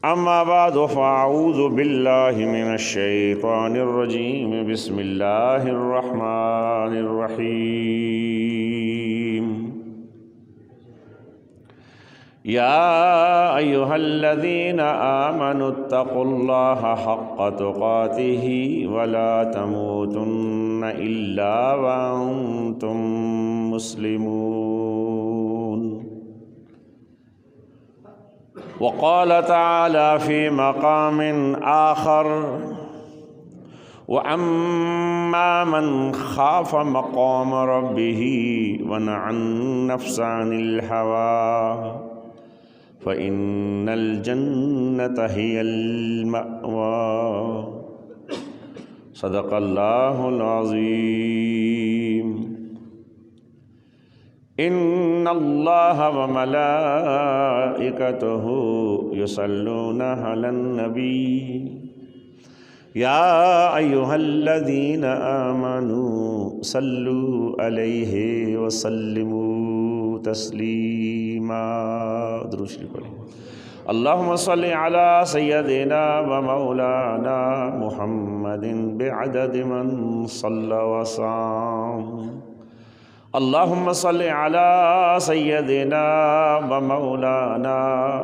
اما بعد فاعوذ باللہ من الشیطان الرجیم بسم اللہ الرحمن الرحیم یا ایہا الذین آمنوا اتقوا اللہ حق تقاتہ ولا تموتن الا وانتم مسلمون۔ وقال تعالى في مقام آخر وأما من خاف مقام ربه ونهى النفس عن الهوى فإن الجنة هي المأوى۔ صدق الله العظيم۔ ان اللہ وملائکتہ یصلون علی النبی یا ایہا الذین آمنوا صلوا علیہ وسلموا تسلیما۔ درود شریف پڑھیں۔ اللہم صل علی سیدنا ومولانا محمد بعدد من صلی وصام۔ اللہم صل علی سیدنا و مولانا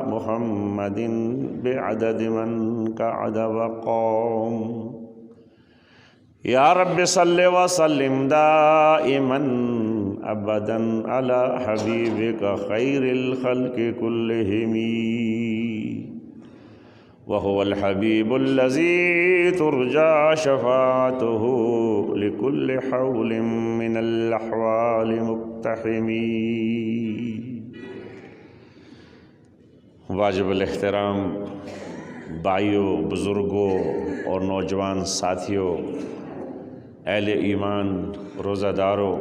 محمد بعدد من قعد وقام۔ یا رب صل وسلم دائما ابدا علی حبیبک خیر الخلق کلہم، وهو الحبیب الذی ترجى شفاعته لكل حول من الاحوال مقتحم۔ واجب الاحترام بھائیوں، بزرگوں اور نوجوان ساتھیوں، اہل ایمان، روزہ داروں،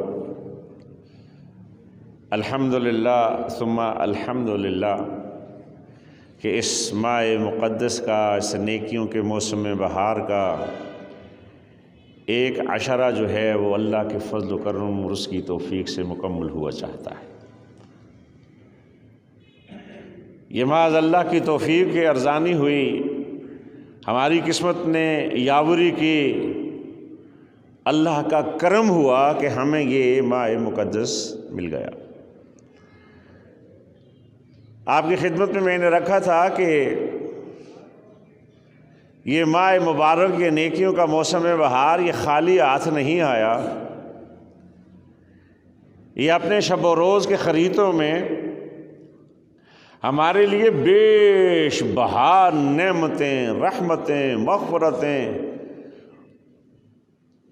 الحمدللہ ثم الحمدللہ کہ اس ماہ مقدس کا، اس نیکیوں کے موسم بہار کا ایک عشرہ جو ہے وہ اللہ کے فضل و کرم اور اس کی توفیق سے مکمل ہوا چاہتا ہے۔ یہ محض اللہ کی توفیق کے ارزانی ہوئی، ہماری قسمت نے یاوری کی، اللہ کا کرم ہوا کہ ہمیں یہ ماہ مقدس مل گیا۔ آپ کی خدمت میں نے رکھا تھا کہ یہ ماہ مبارک، یہ نیکیوں کا موسم بہار، یہ خالی ہاتھ نہیں آیا، یہ اپنے شب و روز کے خریطوں میں ہمارے لیے بیش بہار نعمتیں، رحمتیں، مغفرتیں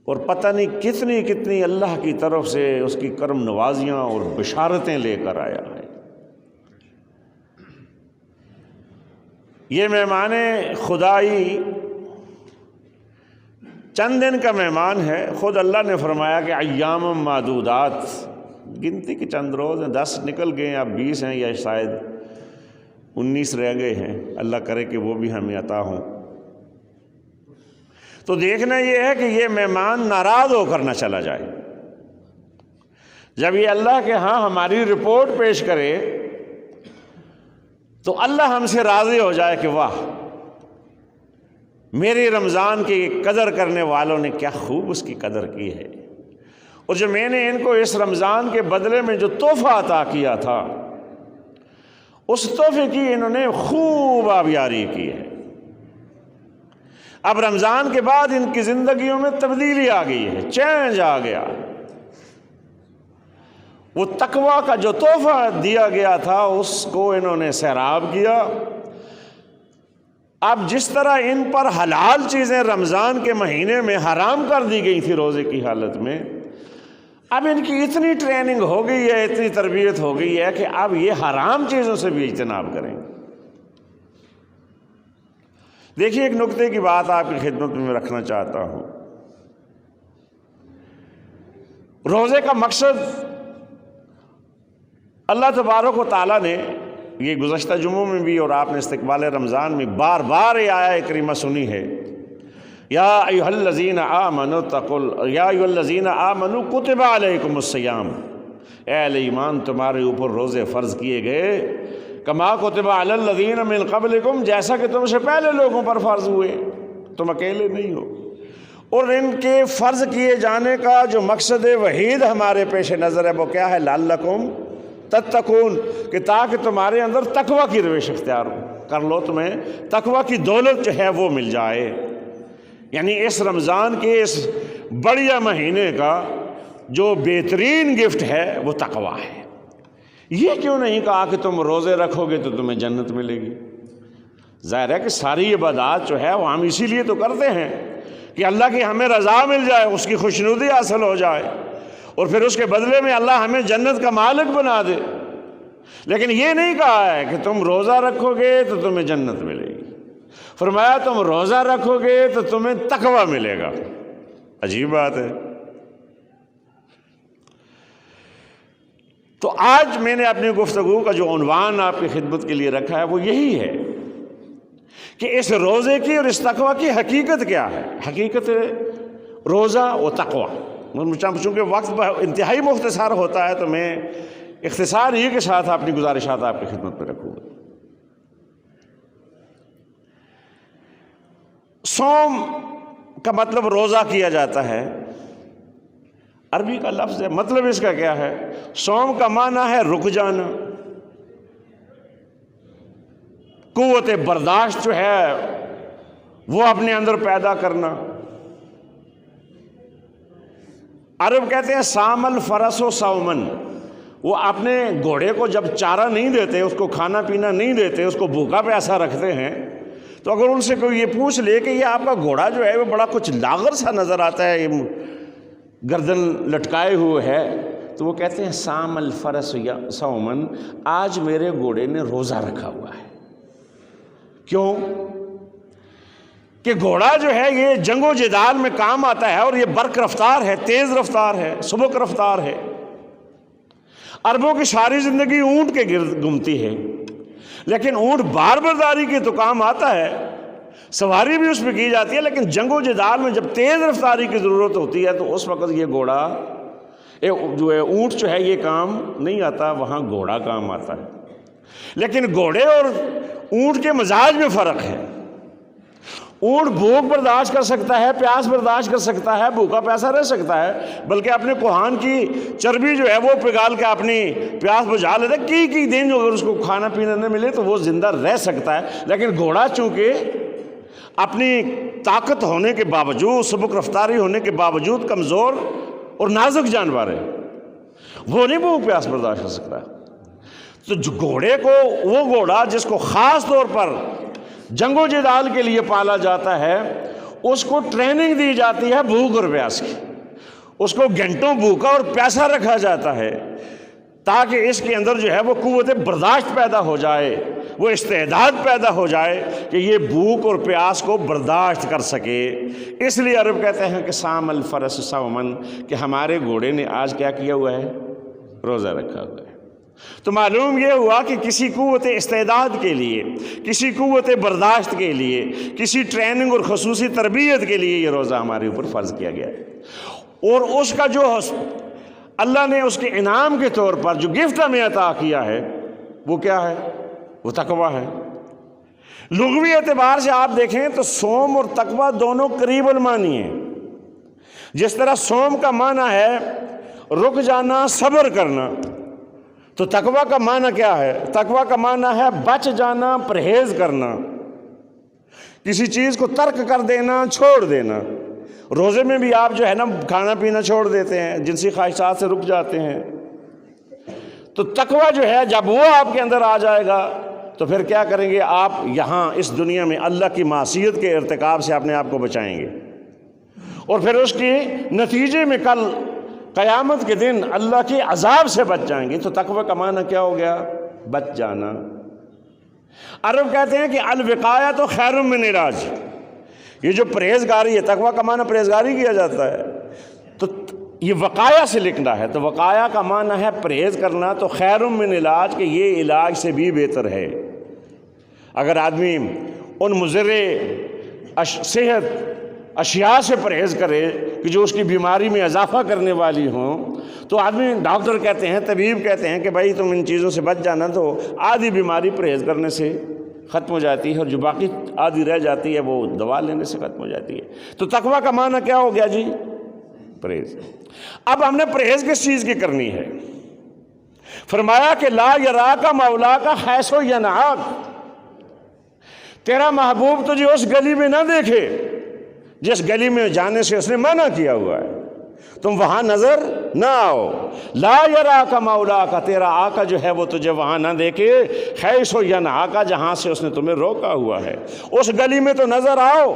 اور پتہ نہیں کتنی کتنی اللہ کی طرف سے اس کی کرم نوازیاں اور بشارتیں لے کر آیا ہے۔ یہ مہمان خدائی چند دن کا مہمان ہے۔ خود اللہ نے فرمایا کہ ایام معدودات، گنتی کے چند روز ہیں، 10 نکل گئے ہیں، اب 20 ہیں یا شاید 19 رہ گئے ہیں، اللہ کرے کہ وہ بھی ہمیں عطا ہوں۔ تو دیکھنا یہ ہے کہ یہ مہمان ناراض ہو کر نہ چلا جائے۔ جب یہ اللہ کے ہاں ہماری رپورٹ پیش کرے تو اللہ ہم سے راضی ہو جائے کہ واہ، میری رمضان کی قدر کرنے والوں نے کیا خوب اس کی قدر کی ہے، اور جو میں نے ان کو اس رمضان کے بدلے میں جو تحفہ عطا کیا تھا، اس تحفے کی انہوں نے خوب آبیاری کی ہے۔ اب رمضان کے بعد ان کی زندگیوں میں تبدیلی آ گئی ہے، چینج آ گیا۔ وہ تقویٰ کا جو تحفہ دیا گیا تھا اس کو انہوں نے سیراب کیا۔ اب جس طرح ان پر حلال چیزیں رمضان کے مہینے میں حرام کر دی گئی تھی روزے کی حالت میں، اب ان کی اتنی ٹریننگ ہو گئی ہے، اتنی تربیت ہو گئی ہے کہ اب یہ حرام چیزوں سے بھی اجتناب کریں۔ دیکھیے، ایک نکتے کی بات آپ کی خدمت میں رکھنا چاہتا ہوں۔ روزے کا مقصد اللہ تبارک و تعالیٰ نے یہ گزشتہ جمعوں میں بھی اور آپ نے استقبال رمضان میں بار بار یہ آیہ کریمہ سنی ہے، یا ایھا الذین آمنوا اتقوا یا ایھا الذین آمنوا کتب علیکم الصیام، اے اہل ایمان تمہارے اوپر روزے فرض کیے گئے کما کتب علی الذین من قبلکم جیسا کہ تم سے پہلے لوگوں پر فرض ہوئے، تم اکیلے نہیں ہو۔ اور ان کے فرض کیے جانے کا جو مقصد وحید ہمارے پیش نظر ہے وہ کیا ہے؟ لعلکم تتقون، کہ تاکہ تمہارے اندر تقوی کی روش اختیار کر لو، تمہیں تقوی کی دولت جو ہے وہ مل جائے۔ یعنی اس رمضان کے اس بڑھیا مہینے کا جو بہترین گفٹ ہے وہ تقوی ہے۔ یہ کیوں نہیں کہا کہ تم روزے رکھو گے تو تمہیں جنت ملے گی؟ ظاہر ہے کہ ساری عبادات جو ہے وہ ہم اسی لیے تو کرتے ہیں کہ اللہ کی ہمیں رضا مل جائے، اس کی خوشنودی حاصل ہو جائے، اور پھر اس کے بدلے میں اللہ ہمیں جنت کا مالک بنا دے۔ لیکن یہ نہیں کہا ہے کہ تم روزہ رکھو گے تو تمہیں جنت ملے گی، فرمایا تم روزہ رکھو گے تو تمہیں تقوی ملے گا۔ عجیب بات ہے۔ تو آج میں نے اپنی گفتگو کا جو عنوان آپ کی خدمت کے لیے رکھا ہے وہ یہی ہے کہ اس روزے کی اور اس تقوی کی حقیقت کیا ہے۔ حقیقت روزہ و تقوی، چونکہ وقت انتہائی مختصر ہوتا ہے تو میں اختصار ہی کے ساتھ اپنی گزارشات آپ کی خدمت میں رکھوں گا۔ صوم کا مطلب روزہ کیا جاتا ہے، عربی کا لفظ ہے، مطلب اس کا کیا ہے؟ صوم کا معنی ہے رک جانا، قوت برداشت جو ہے وہ اپنے اندر پیدا کرنا۔ عرب کہتے ہیں سام الفرس و صومن، وہ اپنے گھوڑے کو جب چارہ نہیں دیتے، اس کو کھانا پینا نہیں دیتے، اس کو بھوکا پیاسا رکھتے ہیں، تو اگر ان سے کوئی یہ پوچھ لے کہ یہ آپ کا گھوڑا جو ہے وہ بڑا کچھ لاغر سا نظر آتا ہے، یہ گردن لٹکائے ہوئے ہے، تو وہ کہتے ہیں سام الفرس یا صومن، آج میرے گھوڑے نے روزہ رکھا ہوا ہے۔ کیوں؟ کہ گھوڑا جو ہے یہ جنگ و جدال میں کام آتا ہے، اور یہ برق رفتار ہے، تیز رفتار ہے، سبک رفتار ہے۔ عربوں کی ساری زندگی اونٹ کے گرد گھومتی ہے، لیکن اونٹ بار برداری کے تو کام آتا ہے، سواری بھی اس پہ کی جاتی ہے، لیکن جنگ و جدال میں جب تیز رفتاری کی ضرورت ہوتی ہے تو اس وقت یہ گھوڑا جو ہے اونٹ جو ہے یہ کام نہیں آتا، وہاں گھوڑا کام آتا ہے۔ لیکن گھوڑے اور اونٹ کے مزاج میں فرق ہے۔ اونٹ بھوک برداشت کر سکتا ہے، پیاس برداشت کر سکتا ہے، بھوکا پیاسا رہ سکتا ہے، بلکہ اپنے کوہان کی چربی جو ہے وہ پگال کے اپنی پیاس بجھا لیتا ہے، کئی دن اگر اس کو کھانا پینا نہ ملے تو وہ زندہ رہ سکتا ہے۔ لیکن گھوڑا چونکہ اپنی طاقت ہونے کے باوجود، سبک رفتاری ہونے کے باوجود کمزور اور نازک جانور ہے، وہ نہیں بھوک پیاس برداشت کر سکتا۔ تو جو گھوڑے کو، وہ گھوڑا جس کو خاص طور پر جنگ و جدال کے لیے پالا جاتا ہے، اس کو ٹریننگ دی جاتی ہے بھوک اور پیاس کی، اس کو گھنٹوں بھوکا اور پیاسا رکھا جاتا ہے تاکہ اس کے اندر جو ہے وہ قوت برداشت پیدا ہو جائے، وہ استعداد پیدا ہو جائے کہ یہ بھوک اور پیاس کو برداشت کر سکے۔ اس لیے عرب کہتے ہیں کہ سام الفرس صومن، کہ ہمارے گھوڑے نے آج کیا کیا ہوا ہے؟ روزہ رکھا ہوا ہے۔ تو معلوم یہ ہوا کہ کسی قوت استعداد کے لیے، کسی قوت برداشت کے لیے، کسی ٹریننگ اور خصوصی تربیت کے لیے یہ روزہ ہمارے اوپر فرض کیا گیا ہے، اور اس کا جو اللہ نے اس کے انعام کے طور پر جو گفٹ ہمیں عطا کیا ہے وہ کیا ہے؟ وہ تقوی ہے۔ لغوی اعتبار سے آپ دیکھیں تو صوم اور تقوی دونوں قریب المانی ہیں۔ جس طرح صوم کا معنی ہے رک جانا، صبر کرنا، تو تقوی کا معنی کیا ہے؟ تقوی کا معنی ہے بچ جانا، پرہیز کرنا، کسی چیز کو ترک کر دینا، چھوڑ دینا۔ روزے میں بھی آپ جو ہے نا کھانا پینا چھوڑ دیتے ہیں، جنسی خواہشات سے رک جاتے ہیں۔ تو تقوی جو ہے جب وہ آپ کے اندر آ جائے گا تو پھر کیا کریں گے؟ آپ یہاں اس دنیا میں اللہ کی معصیت کے ارتکاب سے اپنے آپ کو بچائیں گے، اور پھر اس کے نتیجے میں کل قیامت کے دن اللہ کے عذاب سے بچ جائیں گے۔ تو تقوی کا معنی کیا ہو گیا؟ بچ جانا۔ عرب کہتے ہیں کہ الوقایۃ خیر من العلاج، یہ جو پرہیزگاری ہے، تقوی کا معنی پرہیزگاری کیا جاتا ہے، تو یہ وقایا سے لکھنا ہے، تو وقایا کا معنی ہے پرہیز کرنا، تو خیر من العلاج کہ یہ علاج سے بھی بہتر ہے۔ اگر آدمی ان مضر صحت اشیاء سے پرہیز کرے کہ جو اس کی بیماری میں اضافہ کرنے والی ہوں، تو آدمی ڈاکٹر کہتے ہیں، طبیب کہتے ہیں کہ بھائی تم ان چیزوں سے بچ جانا، تو آدھی بیماری پرہیز کرنے سے ختم ہو جاتی ہے، اور جو باقی آدھی رہ جاتی ہے وہ دوا لینے سے ختم ہو جاتی ہے۔ تو تقویٰ کا معنی کیا ہو گیا جی؟ پرہیز۔ اب ہم نے پرہیز کس چیز کی کرنی ہے؟ فرمایا کہ لا یراک مولاک حیث ینہاک، تیرا محبوب تجھے اس گلی میں نہ دیکھے جس گلی میں جانے سے اس نے منع کیا ہوا ہے، تم وہاں نظر نہ آؤ۔ لا یراک مولاک، تیرا آقا جو ہے وہ تجھے وہاں نہ دیکھے، حیث ینہاک، جہاں سے اس نے تمہیں روکا ہوا ہے۔ اس گلی میں تو نظر آؤ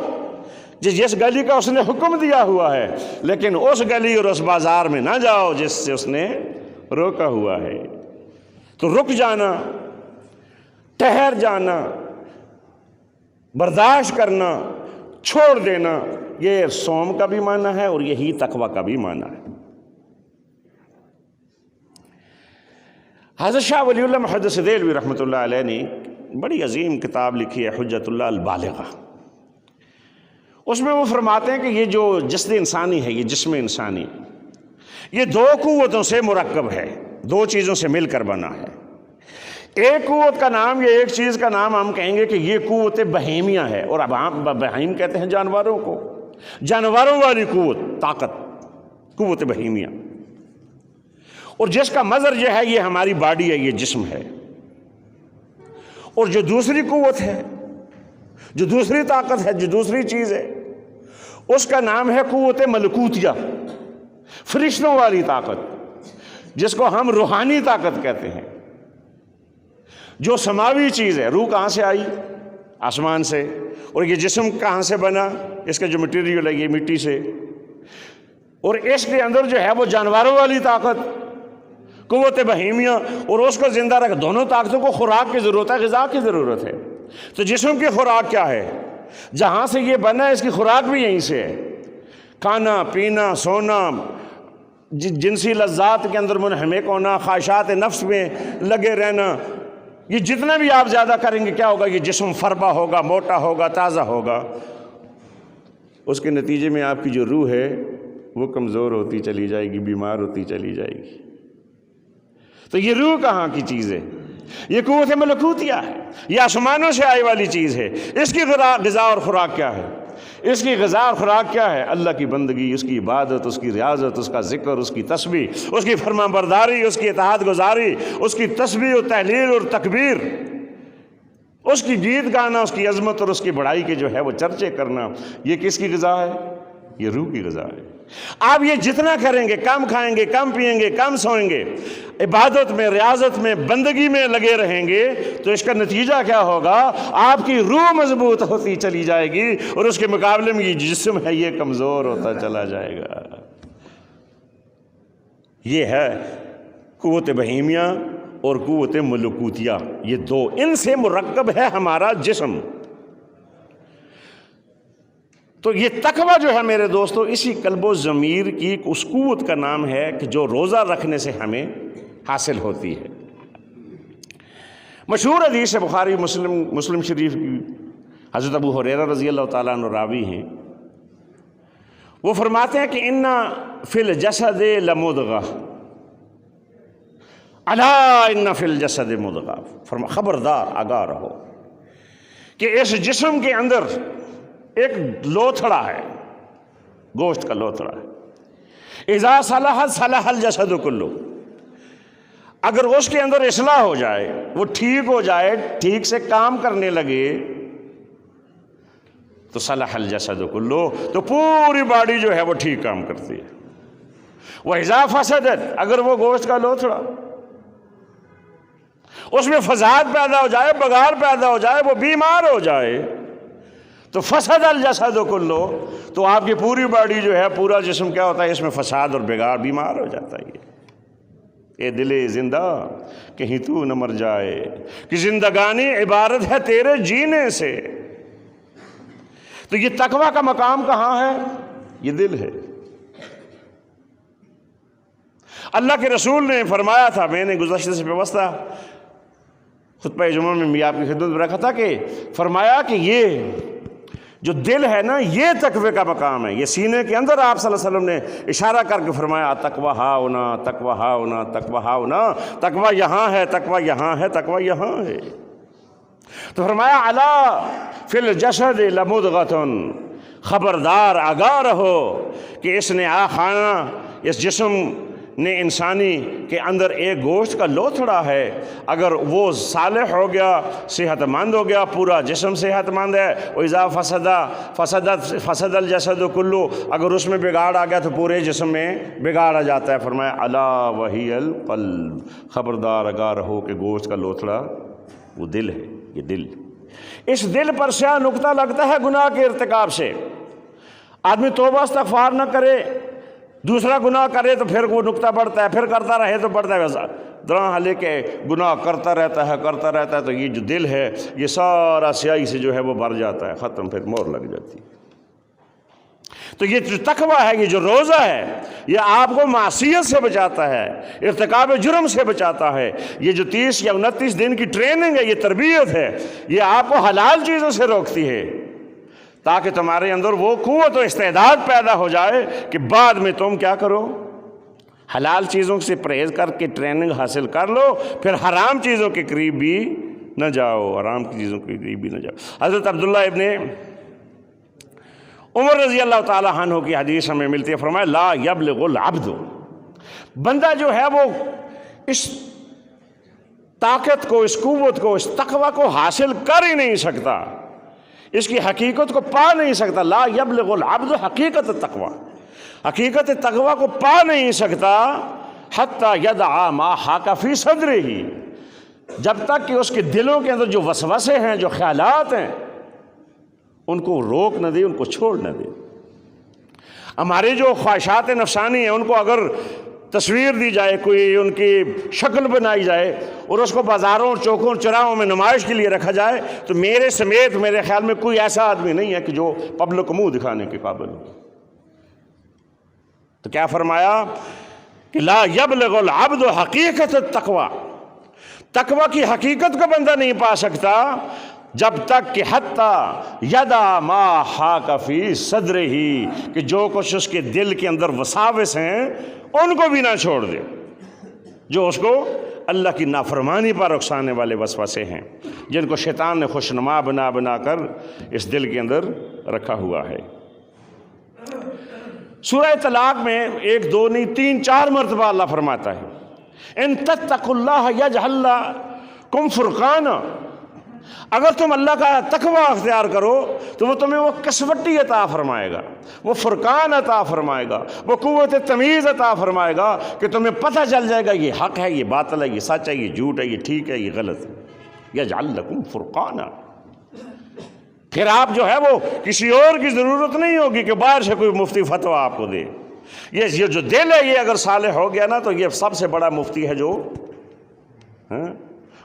جس گلی کا اس نے حکم دیا ہوا ہے، لیکن اس گلی اور اس بازار میں نہ جاؤ جس سے اس نے روکا ہوا ہے۔ تو رک جانا، ٹھہر جانا، برداشت کرنا، چھوڑ دینا، یہ صوم کا بھی معنی ہے اور یہی تقویٰ کا بھی معنی ہے۔ حضرت شاہ ولی اللہ محدث دہلوی رحمۃ اللہ علیہ نے بڑی عظیم کتاب لکھی ہے حجت اللہ البالغہ۔ اس میں وہ فرماتے ہیں کہ یہ جو جسد انسانی ہے، یہ جسم انسانی، یہ دو قوتوں سے مرکب ہے، دو چیزوں سے مل کر بنا ہے۔ ایک قوت کا نام، یہ ایک چیز کا نام ہم کہیں گے کہ یہ قوت بہیمیہ ہے، اور اب ہم بہیم کہتے ہیں جانوروں کو، جانوروں والی قوت، طاقت، قوت بہیمیہ۔ اور جس کا مظہر جو ہے یہ ہماری باڈی ہے، یہ جسم ہے۔ اور جو دوسری قوت ہے، جو دوسری طاقت ہے، جو دوسری چیز ہے، اس کا نام ہے قوت ملکوتیہ، فرشتوں والی طاقت، جس کو ہم روحانی طاقت کہتے ہیں، جو سماوی چیز ہے۔ روح کہاں سے آئی؟ آسمان سے۔ اور یہ جسم کہاں سے بنا؟ اس کا جو مٹیریل ہے یہ مٹی سے۔ اور اس کے اندر جو ہے وہ جانوروں والی طاقت، قوت بہیمیہ، اور اس کو زندہ رکھ۔ دونوں طاقتوں کو خوراک کی ضرورت ہے، غذا کی ضرورت ہے۔ تو جسم کی خوراک کیا ہے؟ جہاں سے یہ بنا ہے اس کی خوراک بھی یہیں سے ہے۔ کھانا پینا، سونا، جنسی لذات کے اندر منہمک ہونا، خواہشات نفس میں لگے رہنا، یہ جتنا بھی آپ زیادہ کریں گے کیا ہوگا؟ یہ جسم فربا ہوگا، موٹا ہوگا، تازہ ہوگا۔ اس کے نتیجے میں آپ کی جو روح ہے وہ کمزور ہوتی چلی جائے گی، بیمار ہوتی چلی جائے گی۔ تو یہ روح کہاں کی چیز ہے؟ یہ قوت ملکوتیہ ہے، یہ آسمانوں سے آئی والی چیز ہے۔ اس کی غذا اور خوراک کیا ہے؟ اس کی غذا اور خوراک کیا ہے؟ اللہ کی بندگی، اس کی عبادت، اس کی ریاضت، اس کا ذکر، اس کی تسبیح، اس کی فرما برداری، اس کی اطاعت گزاری، اس کی تسبیح و تحلیل اور تکبیر، اس کی گیت گانا، اس کی عظمت اور اس کی بڑائی کے جو ہے وہ چرچے کرنا۔ یہ کس کی غذا ہے؟ یہ روح کی غذا ہے۔ آپ یہ جتنا کریں گے، کم کھائیں گے، کم پئیں گے، کم سوئیں گے، عبادت میں، ریاضت میں، بندگی میں لگے رہیں گے، تو اس کا نتیجہ کیا ہوگا؟ آپ کی روح مضبوط ہوتی چلی جائے گی، اور اس کے مقابلے میں یہ جسم ہے یہ کمزور ہوتا چلا جائے گا۔ یہ ہے قوت بہیمیہ اور قوت ملکوتیہ، یہ دو، ان سے مرکب ہے ہمارا جسم۔ تو یہ تقویٰ جو ہے میرے دوستو، اسی قلب و ضمیر کی اس قوت کا نام ہے کہ جو روزہ رکھنے سے ہمیں حاصل ہوتی ہے۔ مشہور حدیث بخاری مسلم شریف کی، حضرت ابو ہریرہ رضی اللہ تعالیٰ عنہ راوی ہیں، وہ فرماتے ہیں کہ اِنَّ فِي الْجَسَدِ لَمُضْغَةً اَلَا اِنَّ فِي الْجَسَدِ مُضْغَةً، خبردار آگاہ رہو کہ اس جسم کے اندر ایک لوتھڑا ہے، گوشت کا لوتھڑا ہے۔ اذا صلح صلح الجسد کلہ، اگر اس کے اندر اصلاح ہو جائے، وہ ٹھیک ہو جائے، ٹھیک سے کام کرنے لگے، تو صلح الجسد کلہ، تو پوری باڈی جو ہے وہ ٹھیک کام کرتی ہے۔ وَإِذَا فَسَدَتْ، اگر وہ گوشت کا لوتھڑا اس میں فساد پیدا ہو جائے، بگاڑ پیدا ہو جائے، وہ بیمار ہو جائے، تو فسد الجسد کلہ، تو آپ کی پوری باڈی جو ہے، پورا جسم کیا ہوتا ہے؟ اس میں فساد اور بگاڑ، بیمار ہو جاتا ہے۔ اے دل زندہ کہیں تو نہ مر جائے، کہ زندگانی عبارت ہے تیرے جینے سے۔ تو یہ تقویٰ کا مقام کہاں ہے؟ یہ دل ہے۔ اللہ کے رسول نے فرمایا تھا، میں نے گزشتہ سے پیوستہ خطبہ جمعہ میں بھی آپ کی خدمت میں رکھا تھا، کہ فرمایا کہ یہ جو دل ہے نا یہ تقوی کا مقام ہے، یہ سینے کے اندر آپ صلی اللہ علیہ وسلم نے اشارہ کر کے فرمایا تقوی ہاؤنا تقوی ہاؤنا تقوی ہاؤنا، تقوی یہاں ہے، تقوی یہاں ہے، تقوی یہاں ہے۔ تو فرمایا الا فی الجسد لمضغۃ، خبردار آگاہ رہو کہ اس نے خانہ، اس جسم نے انسانی کے اندر ایک گوشت کا لوتھڑا ہے، اگر وہ صالح ہو گیا، صحت مند ہو گیا، پورا جسم صحت مند ہے، وَإِذَا فَسَدَ الْجَسَدُ كُلُّهُ، اگر اس میں بگاڑ آ گیا تو پورے جسم میں بگاڑ آ جاتا ہے۔ فرمایا الا وَهِيَ الْقَلْبُ، خبردار آگاہ رہو کہ گوشت کا لوتھڑا وہ دل ہے، یہ دل۔ اس دل پر سیاہ نقطہ لگتا ہے گناہ کے ارتکاب سے، آدمی توبہ استغفار نہ کرے، دوسرا گناہ کرے تو پھر وہ نقطہ بڑھتا ہے، پھر کرتا رہے تو بڑھتا ہے، ویسا درا لے کے گناہ کرتا رہتا ہے تو یہ جو دل ہے یہ سارا سیاہی سے جو ہے وہ بھر جاتا ہے، ختم، پھر مور لگ جاتی ہے۔ تو یہ جو تقویٰ ہے، یہ جو روزہ ہے، یہ آپ کو معصیت سے بچاتا ہے، ارتکاب جرم سے بچاتا ہے۔ یہ جو 30 یا 29 دن کی ٹریننگ ہے، یہ تربیت ہے، یہ آپ کو حلال چیزوں سے روکتی ہے تاکہ تمہارے اندر وہ قوت و استعداد پیدا ہو جائے کہ بعد میں تم کیا کرو، حلال چیزوں سے پرہیز کر کے ٹریننگ حاصل کر لو، پھر حرام چیزوں کے قریب بھی نہ جاؤ، حرام کی چیزوں کے قریب بھی نہ جاؤ۔ حضرت عبداللہ ابن عمر رضی اللہ تعالیٰ عنہ کی حدیث ہمیں ملتی ہے، فرمایا لا یبلغ العبد، بندہ جو ہے وہ اس طاقت کو، اس قوت کو، اس تقوی کو حاصل کر ہی نہیں سکتا، اس کی حقیقت کو پا نہیں سکتا۔ لا یبلغ العبد حقیقت التقوی، حقیقت تقوی کو پا نہیں سکتا حتی یدع ما حاک فی صدرہ، جب تک کہ اس کے دلوں کے اندر جو وسوسے ہیں، جو خیالات ہیں، ان کو روک نہ دے، ان کو چھوڑ نہ دے۔ ہمارے جو خواہشات نفسانی ہیں ان کو اگر تصویر دی جائے، کوئی ان کی شکل بنائی جائے اور اس کو بازاروں، چوکوں، چراہوں میں نمائش کے لیے رکھا جائے تو میرے سمیت میرے خیال میں کوئی ایسا آدمی نہیں ہے کہ جو پبلک کو منہ دکھانے کے قابل ہو۔ تو کیا فرمایا کہ لا یبلغ العبد حقیقت التقوی، تقوی کی حقیقت کو بندہ نہیں پا سکتا جب تک کہ حتی یدع ما حاک فی صدرہ، کہ جو کچھ اس کے دل کے اندر وساوس ہیں ان کو بھی نہ چھوڑ دے، جو اس کو اللہ کی نافرمانی پر اکسانے والے وسوسے ہیں، جن کو شیطان نے خوشنما بنا بنا کر اس دل کے اندر رکھا ہوا ہے۔ سورہ طلاق میں 1 2 نہیں 3 4 مرتبہ اللہ فرماتا ہے ان تتقوا اللہ یجعل لکم فرقانا، اگر تم اللہ کا تقوی اختیار کرو تو وہ تمہیں وہ کسوٹی عطا فرمائے گا، وہ فرقان عطا فرمائے گا، وہ قوت تمیز عطا فرمائے گا کہ تمہیں پتہ چل جائے گا یہ حق ہے، یہ باطل ہے، یہ سچ ہے، یہ جھوٹ ہے، یہ ٹھیک ہے، یہ غلط ہے۔ یجعل لکم فرقانا، پھر آپ جو ہے وہ کسی اور کی ضرورت نہیں ہوگی کہ باہر سے کوئی مفتی فتویٰ آپ کو دے۔ یہ جو دل ہے یہ اگر صالح ہو گیا نا تو یہ سب سے بڑا مفتی ہے، جو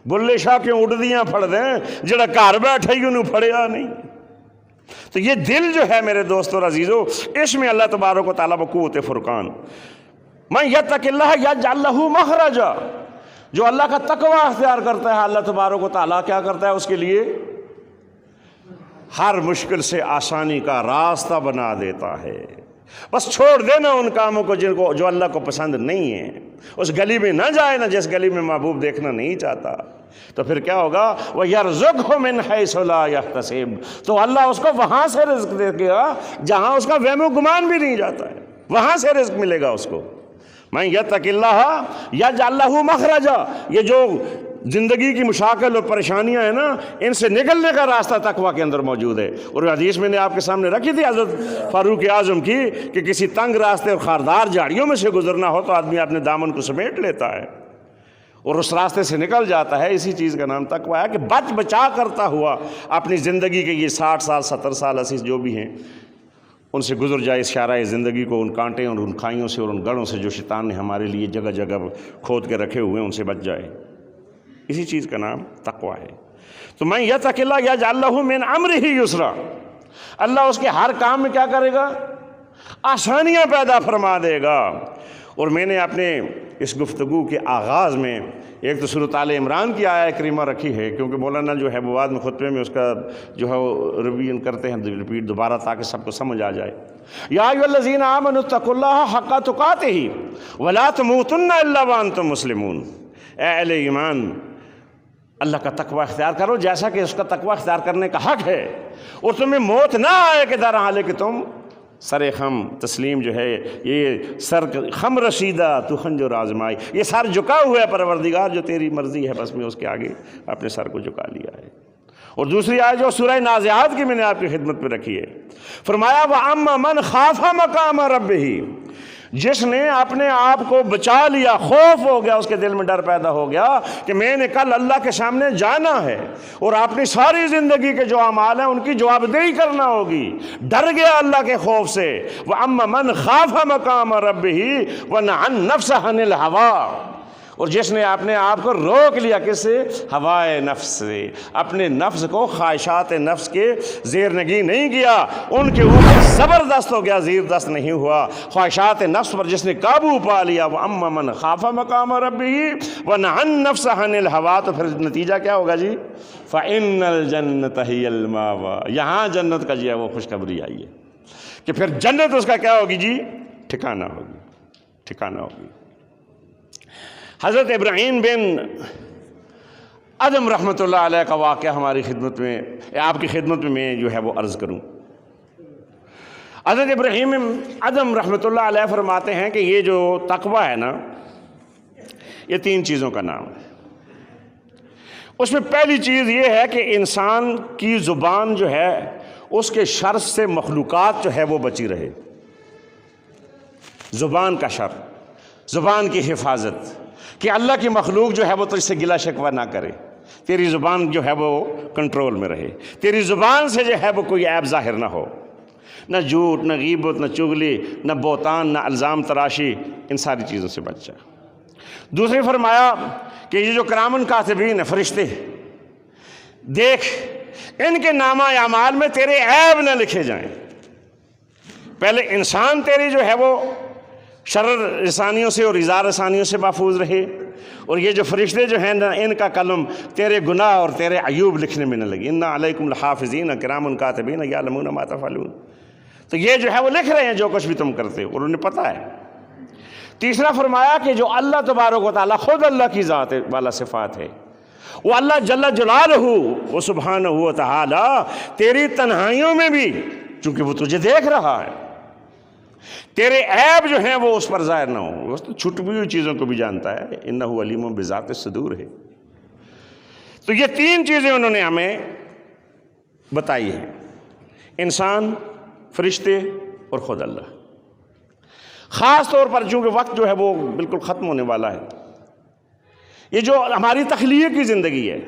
بلے شاہ کیوں اڑدیاں پھڑ دیں جڑا گھر بیٹھے ہی انہوں پھڑیا نہیں۔ تو یہ دل جو ہے میرے دوستو اور عزیزو، اس میں اللہ تبارک و تعالیٰ قوت فرقان، من یتق اللہ یجعل لہ مخرجا، جو اللہ کا تقوی اختیار کرتا ہے اللہ تبارک و تعالیٰ کیا کرتا ہے اس کے لیے ہر مشکل سے آسانی کا راستہ بنا دیتا ہے۔ بس چھوڑ دینا ان کاموں کو جو اللہ کو پسند نہیں ہے، اس گلی میں نہ جائے نا جس گلی میں محبوب دیکھنا نہیں چاہتا، تو پھر کیا ہوگا، وَيَرْزُقْهُ مِنْ حَيْثُ لَا يَحْتَسِبُ، تو اللہ اس کو وہاں سے رزق دے گا جہاں اس کا وہم و گمان بھی نہیں جاتا ہے، وہاں سے رزق ملے گا اس کو۔ مَن يَتَّقِ اللَّهَ يَجْعَل لَّهُ مَخْرَجًا، یہ جو زندگی کی مشاکل اور پریشانیاں ہیں نا، ان سے نکلنے کا راستہ تقوی کے اندر موجود ہے۔ اور حدیث میں نے آپ کے سامنے رکھی تھی حضرت فاروق اعظم کی کہ کسی تنگ راستے اور خاردار جھاڑیوں میں سے گزرنا ہو تو آدمی اپنے دامن کو سمیٹ لیتا ہے اور اس راستے سے نکل جاتا ہے۔ اسی چیز کا نام تقوی ہے کہ بچ بچا کرتا ہوا اپنی زندگی کے یہ 60 سال 70 سال 80 جو بھی ہیں ان سے گزر جائے اس شارع زندگی کو، ان کانٹے اور ان کھائیوں سے اور ان گڑھوں سے جو شیطان نے ہمارے لیے جگہ جگہ کھود کے رکھے ہوئے ہیں ان سے بچ جائے۔ اسی چیز کا نام تقوی ہے۔ تو من یتق اللہ یجعل لہ من امرہ یسرا، اللہ اس کے ہر کام میں کیا کرے گا، آسانیاں پیدا فرما دے گا۔ اور میں نے اپنے اس گفتگو کے آغاز میں ایک تو سورۃ آل عمران کی آیت کریمہ رکھی ہے، کیونکہ مولانا جو ہے وہ بعد میں خطبے میں اس کا جو ہے وہ ریویژن کرتے ہیں، ریپیٹ دوبارہ، تاکہ سب کو سمجھ آ جائے۔ یا ایھا الذین آمنوا اتقوا اللہ حق تقاتہ ولا تموتن الا وانتم مسلمون، اے اہل ایمان اللہ کا تقوی اختیار کرو جیسا کہ اس کا تقوی اختیار کرنے کا حق ہے، اور تمہیں موت نہ آئے کہ در حال کہ تم سر خم تسلیم جو ہے، یہ سر خم رسیدہ تو خنجر آزمائی، یہ سر جھکا ہوا ہے پروردگار جو تیری مرضی ہے بس میں اس کے آگے اپنے سر کو جھکا لیا ہے۔ اور دوسری آیت جو سورہ نازعات کی میں نے آپ کی خدمت پہ رکھی ہے، فرمایا وَأَمَّا مَنْ خَافَ مَقَامَ رَبِّهِ، جس نے اپنے آپ کو بچا لیا، خوف ہو گیا، اس کے دل میں ڈر پیدا ہو گیا کہ میں نے کل اللہ کے سامنے جانا ہے اور اپنی ساری زندگی کے جو اعمال ہیں ان کی جواب دہی کرنا ہوگی، ڈر گیا اللہ کے خوف سے۔ وَأَمَّا مَنْ خَافَ مَقَامَ رَبِّهِ وَنَهَا النَّفْسَ عَنِ الْهَوَىٰ، اور جس نے اپنے آپ کو روک لیا کس سے؟ ہوائے نفس سے، اپنے نفس کو خواہشات نفس کے زیر نگی نہیں کیا، ان کے اوپر زبردست ہو گیا، زیر دست نہیں ہوا، خواہشات نفس پر جس نے قابو پا لیا۔ وَأَمَّا مَنْ خَافَ مَقَامَ رَبِّهِ وَنَهَا النَّفْسَ عَنِ الْهَوَىٰ، تو پھر نتیجہ کیا ہوگا جی؟ فَإِنَّ الْجَنَّةَ هِيَ الْمَأْوَىٰ، یہاں جنت کا جو ہے وہ خوشخبری آئی ہے کہ پھر جنت اس کا کیا ہوگی جی؟ ٹھکانہ ہوگی، ٹھکانہ ہوگی۔ حضرت ابراہیم بن ادم رحمۃ اللہ علیہ کا واقعہ ہماری خدمت میں، آپ کی خدمت میں جو ہے وہ عرض کروں۔ حضرت ابراہیم ادم رحمۃ اللہ علیہ فرماتے ہیں کہ یہ جو تقوی ہے نا، یہ 3 چیزوں کا نام ہے۔ اس میں پہلی چیز یہ ہے کہ انسان کی زبان جو ہے اس کے شر سے مخلوقات جو ہے وہ بچی رہے، زبان کا شر، زبان کی حفاظت، کہ اللہ کی مخلوق جو ہے وہ تجھ سے گلہ شکوہ نہ کرے، تیری زبان جو ہے وہ کنٹرول میں رہے، تیری زبان سے جو ہے وہ کوئی عیب ظاہر نہ ہو، نہ جھوٹ، نہ غیبت، نہ چغلی، نہ بہتان، نہ الزام تراشی، ان ساری چیزوں سے بچ جائے۔ دوسری فرمایا کہ یہ جو کرامن کاتبین فرشتے، دیکھ ان کے نامہ اعمال میں تیرے عیب نہ لکھے جائیں۔ پہلے انسان تیری جو ہے وہ شرر رسانیوں سے اور ایذا رسانیوں سے محفوظ رہے، اور یہ جو فرشتے جو ہیں نا ان کا قلم تیرے گناہ اور تیرے عیوب لکھنے میں نہ لگے۔ اِنَّ عَلَيْكُمْ لَحَافِظِينَ كِرَامًا كَاتِبِينَ يَعْلَمُونَ مَا تَفْعَلُونَ، تو یہ جو ہے وہ لکھ رہے ہیں جو کچھ بھی تم کرتے ہو اور انہیں پتہ ہے۔ تیسرا فرمایا کہ جو اللہ تبارک و تعالیٰ خود اللہ کی ذات والا صفات ہے، وہ اللہ جل جلالہ وہ سبحانہ و تعالیٰ تیری تنہائیوں میں بھی، چونکہ وہ تجھے دیکھ رہا ہے، تیرے عیب جو ہیں وہ اس پر ظاہر نہ ہوں، وہ چھٹ ہوئی چیزوں کو بھی جانتا ہے، انہ علیم بذات الصدور ہے۔ تو یہ 3 چیزیں انہوں نے ہمیں بتائی ہیں، انسان، فرشتے اور خود اللہ۔ خاص طور پر چونکہ وقت جو ہے وہ بالکل ختم ہونے والا ہے، یہ جو ہماری تخلیقی زندگی ہے،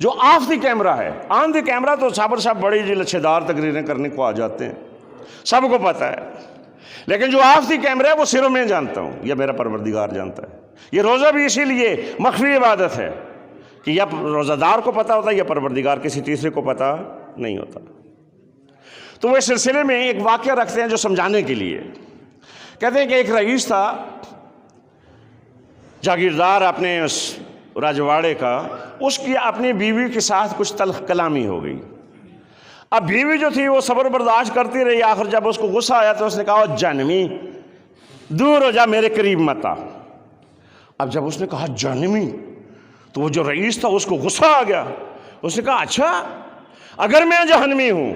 جو آف دی کیمرہ ہے، آن دی کیمرہ تو صابر صاحب بڑی جی لچھے دار تقریریں کرنے کو آ جاتے ہیں، سب کو پتہ ہے، لیکن جو آف دی کیمرہ ہے وہ صرف میں جانتا ہوں یا میرا پروردگار جانتا ہے۔ یہ روزہ بھی اسی لیے مخفی عبادت ہے کہ یا روزہ دار کو پتہ ہوتا ہے یا پروردگار کسی تیسرے کو پتہ نہیں ہوتا۔ تو وہ اس سلسلے میں ایک واقعہ رکھتے ہیں جو سمجھانے کے لیے، کہتے ہیں کہ ایک رئیس تھا جاگیردار اپنے اس راجواڑے کا، اس کی اپنی بیوی کے ساتھ کچھ تلخ کلامی ہو گئی۔ اب بیوی جو تھی وہ صبر برداشت کرتی رہی، آخر جب اس کو غصہ آیا تو اس نے کہا جانمی دور ہو جا، میرے قریب مت آ۔ اب جب اس نے کہا جانمی تو وہ جو رئیس تھا اس کو غصہ آ گیا، اس نے کہا اچھا اگر میں جہنمی ہوں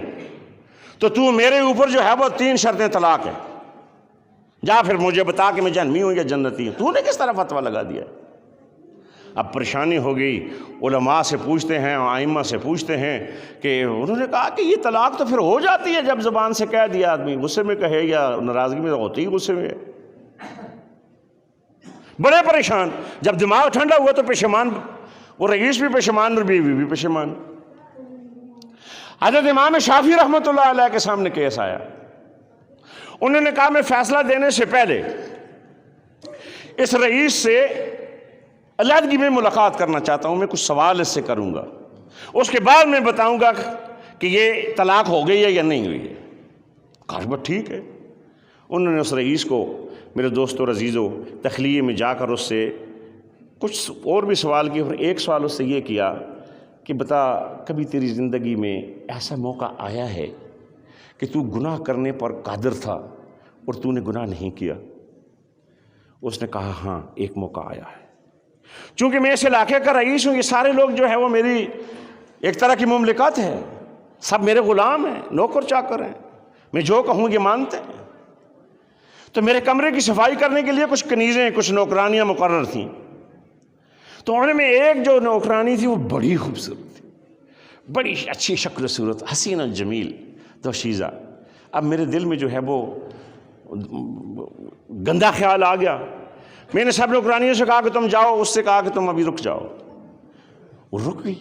تو میرے اوپر جو ہے وہ 3 شرطیں طلاق ہے، جا پھر مجھے بتا کہ میں جہنمی ہوں یا جنتی ہوں، نے کس طرح فتویٰ لگا دیا۔ اب پریشانی ہو گئی، علماء سے پوچھتے ہیں، ائمہ سے پوچھتے ہیں کہ انہوں نے کہا کہ یہ طلاق تو پھر ہو جاتی ہے جب زبان سے کہہ دیا آدمی، غصے میں کہے یا ناراضگی میں، ہوتی ہی غصے میں۔ بڑے پریشان، جب دماغ ٹھنڈا ہوا تو پشیمان، وہ رئیس بھی پشیمان اور بیوی بھی پشیمان۔ حضرت امام شافعی رحمۃ اللہ علیہ کے سامنے کیس آیا، انہوں نے کہا میں فیصلہ دینے سے پہلے اس رئیس سے علیحدگی میں ملاقات کرنا چاہتا ہوں، میں کچھ سوال اس سے کروں گا، اس کے بعد میں بتاؤں گا کہ یہ طلاق ہو گئی ہے یا نہیں ہوئی ہے۔ کہا بس ٹھیک ہے۔ انہوں نے اس رئیس کو میرے دوستو اور عزیزو، تخلیے میں جا کر اس سے کچھ اور بھی سوال کیے، اور ایک سوال اس سے یہ کیا کہ بتا کبھی تیری زندگی میں ایسا موقع آیا ہے کہ تو گناہ کرنے پر قادر تھا اور تو نے گناہ نہیں کیا؟ اس نے کہا ہاں ایک موقع آیا ہے، چونکہ میں اس علاقے کا رئیس ہوں، یہ سارے لوگ جو ہے وہ میری ایک طرح کی مملکت ہے، سب میرے غلام ہیں، نوکر چاکر ہیں، میں جو کہوں یہ مانتے ہیں۔ تو میرے کمرے کی صفائی کرنے کے لیے کچھ کنیزیں، کچھ نوکرانیاں مقرر تھیں، تو ان میں ایک جو نوکرانی تھی وہ بڑی خوبصورت تھی، بڑی اچھی شکل و صورت، حسین و جمیل دوشیزہ۔ اب میرے دل میں جو ہے وہ گندا خیال آ گیا، میں نے سب نوکرانیوں سے کہا کہ تم جاؤ، اس سے کہا کہ تم ابھی رک جاؤ، وہ رک گئی۔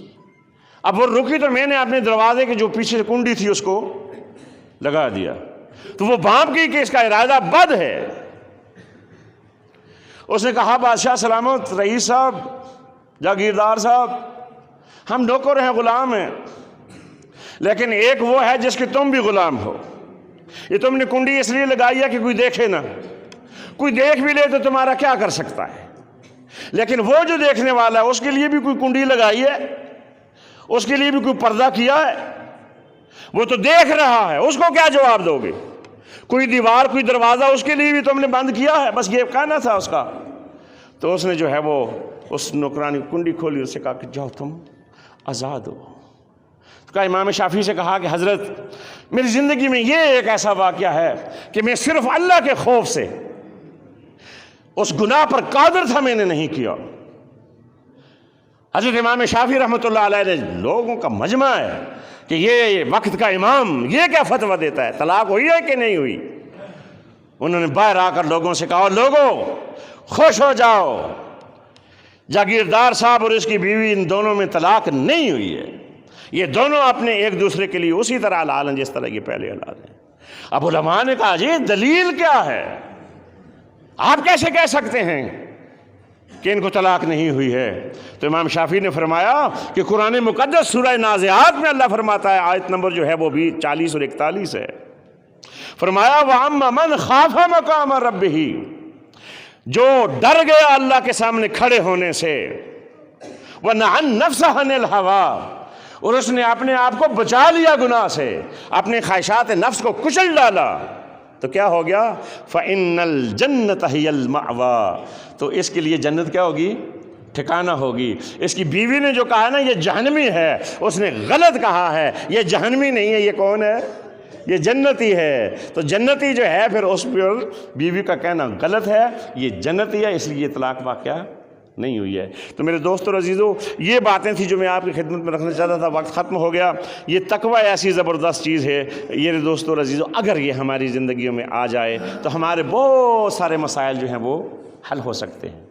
اب وہ رکی تو میں نے اپنے دروازے کے جو پیچھے کنڈی تھی اس کو لگا دیا، تو وہ بھانپ گئی کہ اس کا ارادہ بد ہے۔ اس نے کہا بادشاہ سلامت، رئیس صاحب، جاگیردار صاحب، ہم نوکر ہیں، غلام ہیں، لیکن ایک وہ ہے جس کے تم بھی غلام ہو۔ یہ تم نے کنڈی اس لیے لگائی ہے کہ کوئی دیکھے نہ، کوئی دیکھ بھی لے تو تمہارا کیا کر سکتا ہے، لیکن وہ جو دیکھنے والا ہے اس کے لیے بھی کوئی کنڈی لگائی ہے، اس کے لیے بھی کوئی پردہ کیا ہے، وہ تو دیکھ رہا ہے، اس کو کیا جواب دو گے؟ کوئی دیوار، کوئی دروازہ اس کے لیے بھی تم نے بند کیا ہے، بس یہ کہنا تھا اس کا۔ تو اس نے جو ہے وہ اس نوکرانی کنڈی کھولی، اس سے کہا کہ جاؤ تم آزاد ہو۔ تو کہا امام شافعی سے کہا کہ حضرت میری زندگی میں یہ ایک ایسا واقعہ ہے کہ میں صرف اللہ کے خوف سے اس گناہ پر قادر تھا، میں نے نہیں کیا۔ حضرت امام شافعی رحمۃ اللہ علیہ نے لوگوں کا مجمع ہے کہ یہ وقت کا امام یہ کیا فتویٰ دیتا ہے، طلاق ہوئی ہے کہ نہیں ہوئی؟ انہوں نے باہر آ کر لوگوں سے کہا لوگوں خوش ہو جاؤ، جاگیردار صاحب اور اس کی بیوی ان دونوں میں طلاق نہیں ہوئی ہے، یہ دونوں اپنے ایک دوسرے کے لیے اسی طرح حلال ہیں جس طرح یہ پہلے حلال ہیں۔ اب علماء نے کہا جی دلیل کیا ہے، آپ کیسے کہہ سکتے ہیں کہ ان کو طلاق نہیں ہوئی ہے؟ تو امام شافعی نے فرمایا کہ قرآن مقدس سورہ نازعات میں اللہ فرماتا ہے، آیت نمبر جو ہے وہ بھی 40 اور 41 ہے، فرمایا وَأَمَّا مَنْ خَافَ مَقَامَ رَبِّهِ، جو ڈر گیا اللہ کے سامنے کھڑے ہونے سے، وَنَهَى النَّفْسَ عَنِ الْهَوَىٰ، اور اس نے اپنے آپ کو بچا لیا گناہ سے، اپنے خواہشات نفس کو کچل ڈالا، تو کیا ہو گیا؟ فَإِنَّ الْجَنَّةَ هِيَ الْمَأْوَىٰ، تو اس کے لیے جنت کیا ہوگی؟ ٹھکانہ ہوگی۔ اس کی بیوی نے جو کہا نا یہ جہنمی ہے، اس نے غلط کہا ہے، یہ جہنمی نہیں ہے، یہ کون ہے؟ یہ جنتی ہے۔ تو جنتی جو ہے پھر اس پر بیوی کا کہنا غلط ہے، یہ جنتی ہے، اس لیے یہ طلاق واقعہ نہیں ہوئی ہے۔ تو میرے دوستو اور عزیزو، یہ باتیں تھیں جو میں آپ کی خدمت میں رکھنا چاہتا تھا، وقت ختم ہو گیا۔ یہ تقوی ایسی زبردست چیز ہے، یہ دوستو اور عزیزو اگر یہ ہماری زندگیوں میں آ جائے تو ہمارے بہت سارے مسائل جو ہیں وہ حل ہو سکتے ہیں۔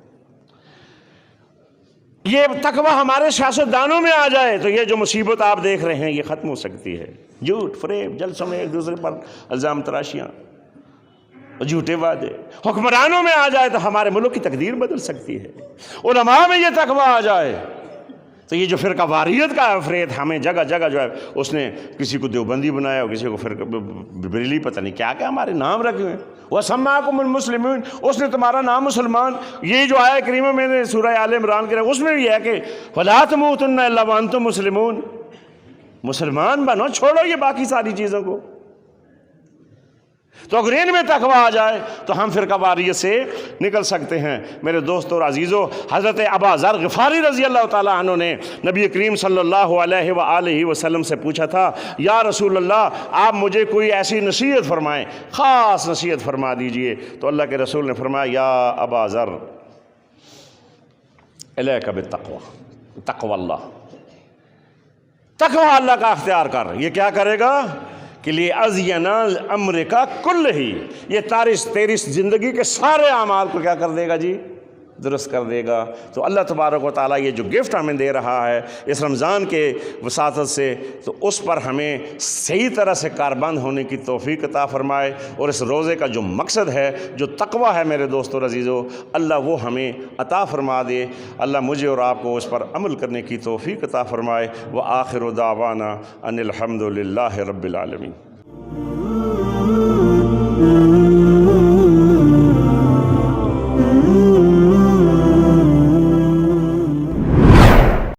یہ تقوی ہمارے سیاستدانوں میں آ جائے تو یہ جو مصیبت آپ دیکھ رہے ہیں یہ ختم ہو سکتی ہے۔ جھوٹ، فریب، جلسوں میں ایک دوسرے پر الزام تراشیاں، جھوٹے وعدے حکمرانوں میں آ جائے تو ہمارے ملک کی تقدیر بدل سکتی ہے۔ علماء میں یہ تقوی آ جائے تو یہ جو فرقہ واریت کا افریت ہمیں جگہ جگہ جو ہے، اس نے کسی کو دیوبندی بنایا اور کسی کو فرقہ بریلی، پتہ نہیں کیا کیا ہمارے نام رکھے ہوئے ہیں۔ وَسَمَّاكُمُ الْمُسْلِمِينَ، اس نے تمہارا نام مسلمان، یہ جو آیہ کریمہ میں نے سورہ آل عمران کے اس میں بھی ہے کہ وَلَا تَمُوتُنَّ إِلَّا وَأَنْتُم مُسْلِمُونَ، مسلمان بنو، چھوڑو یہ باقی ساری چیزوں کو۔ تو اگر ان میں تقوی آ جائے تو ہم فرقہ واریت سے نکل سکتے ہیں۔ میرے دوستو اور عزیزو، حضرت ابا ذر غفاری رضی اللہ تعالیٰ عنہ نے نبی کریم صلی اللہ علیہ وآلہ وسلم سے پوچھا تھا، یا رسول اللہ آپ مجھے کوئی ایسی نصیحت فرمائیں، خاص نصیحت فرما دیجئے۔ تو اللہ کے رسول نے فرمایا، یا ابا ذر الیک بالتقوی، تقوی اللہ، تقوی اللہ کا اختیار کر۔ یہ کیا کرے گا کہ لیے ازین الامر کا کل ہی، یہ تیری زندگی کے سارے اعمال کو کیا کر دے گا جی؟ درست کر دے گا۔ تو اللہ تبارک و تعالیٰ یہ جو گفٹ ہمیں دے رہا ہے اس رمضان کے وساطت سے، تو اس پر ہمیں صحیح طرح سے کاربند ہونے کی توفیق عطا فرمائے، اور اس روزے کا جو مقصد ہے، جو تقوی ہے میرے دوستو اور عزیزو، اللہ وہ ہمیں عطا فرما دے۔ اللہ مجھے اور آپ کو اس پر عمل کرنے کی توفیق عطا فرمائے۔ وآخر دعوانا ان الحمد للہ رب العالمین۔